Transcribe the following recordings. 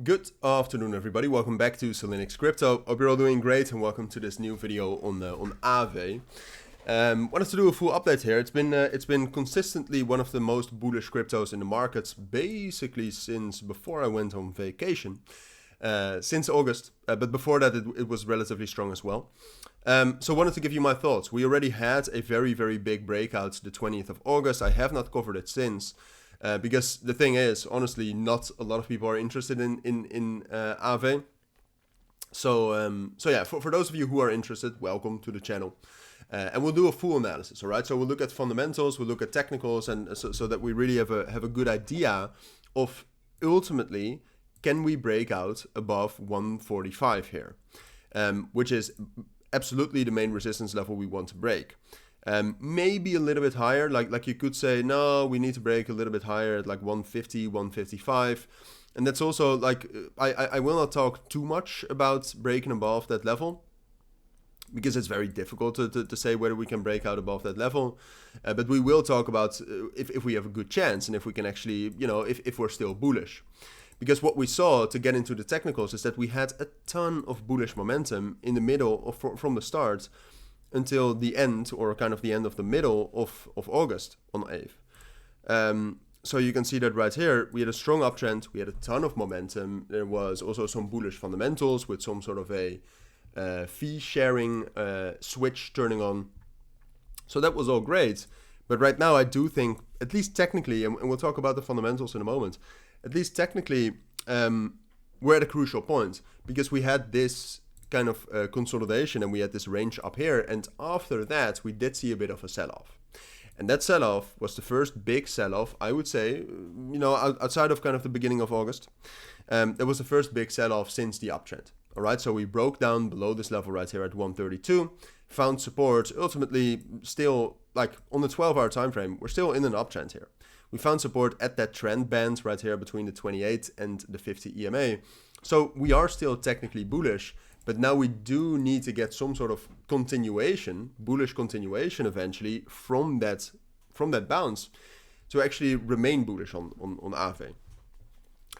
Good afternoon, everybody. Welcome back to Cilinix Crypto. Hope you're all doing great, and welcome to this new video on Aave. Wanted to do a full update here. It's been consistently one of the most bullish cryptos in the markets, basically since before I went on vacation, since August. But before that, it was relatively strong as well. So wanted to give you my thoughts. We already had a very big breakout the 20th of August. I have not covered it since. Because the thing is, honestly, not a lot of people are interested in Aave. So yeah, for those of you who are interested, welcome to the channel. And we'll do a full analysis, all right? So we'll look at fundamentals, we'll look at technicals, and so that we really have a good idea of ultimately, can we break out above 145 here? Which is absolutely the main resistance level we want to break. Maybe a little bit higher, like you could say, no, we need to break a little bit higher at like 150, 155. And that's also like, I will not talk too much about breaking above that level, because it's very difficult to say whether we can break out above that level. But we will talk about if we have a good chance and if we can actually, if we're still bullish. Because what we saw, to get into the technicals, is that we had a ton of bullish momentum in the middle from the start until the end, or kind of the end of the middle of August on Aave. So you can see that right here, we had a strong uptrend, we had a ton of momentum. There was also some bullish fundamentals with some sort of a fee sharing switch turning on. So that was all great. But right now I do think, at least technically, and we'll talk about the fundamentals in a moment, at least technically, we're at a crucial point, because we had this kind of consolidation and we had this range up here, and after that we did see a bit of a sell-off, and that sell-off was the first big sell-off, I would say, outside of kind of the beginning of August. That was the first big sell-off since the uptrend. All right, so we broke down below this level right here at 132, found support, ultimately still, like on the 12-hour time frame, we're still in an uptrend here. We found support at that trend band right here between the 28 and the 50 EMA. So we are still technically bullish, but now we do need to get some sort of continuation, bullish continuation eventually from that bounce to actually remain bullish on Aave.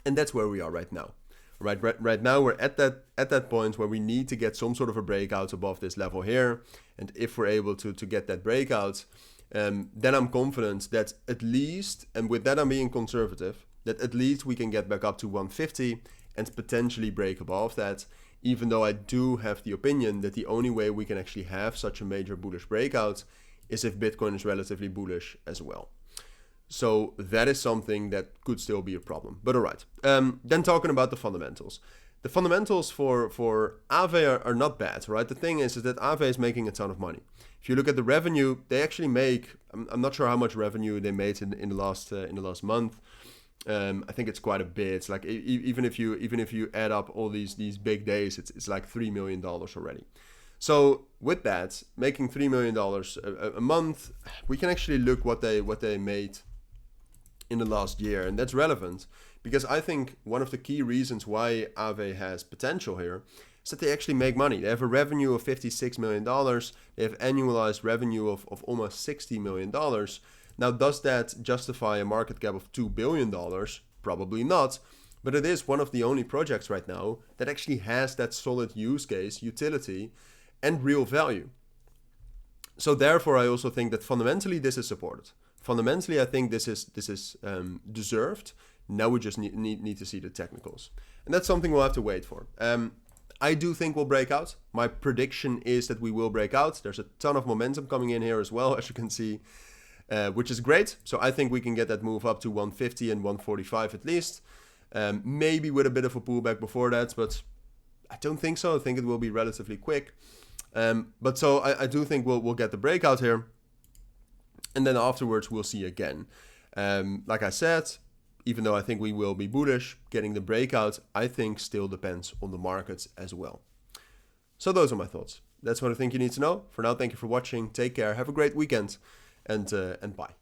And that's where we are right now. Right now we're at that point where we need to get some sort of a breakout above this level here. And if we're able to get that breakout, then I'm confident that at least, and with that I'm being conservative, that at least we can get back up to 150 and potentially break above that. Even though I do have the opinion that the only way we can actually have such a major bullish breakout is if Bitcoin is relatively bullish as well. So that is something that could still be a problem. But all right. Then talking about the fundamentals. The fundamentals for Aave are not bad, right? The thing is that Aave is making a ton of money. If you look at the revenue, they actually make, I'm not sure how much revenue they made in the last month. I think it's quite a bit. It's like even if you add up all these big days, it's like $3 million already. So with that, making $3 million a month, we can actually look what they made in the last year, and that's relevant because I think one of the key reasons why Aave has potential here is that they actually make money. They have a revenue of $56 million. They have annualized revenue of almost $60 million. Now, does that justify a market cap of $2 billion? Probably not, but it is one of the only projects right now that actually has that solid use case, utility, and real value. So therefore, I also think that fundamentally this is supported. Fundamentally, I think this is deserved. Now we just need to see the technicals, and that's something we'll have to wait for. I do think we'll break out. My prediction is that we will break out. There's a ton of momentum coming in here as well, as you can see. Which is great. So I think we can get that move up to 150 and 145 at least. Maybe with a bit of a pullback before that, but I don't think so. I think it will be relatively quick. But so I do think we'll get the breakout here. And then afterwards we'll see again. Like I said, even though I think we will be bullish, getting the breakout, I think still depends on the markets as well. So those are my thoughts. That's what I think you need to know. For now, thank you for watching. Take care. Have a great weekend. And bye.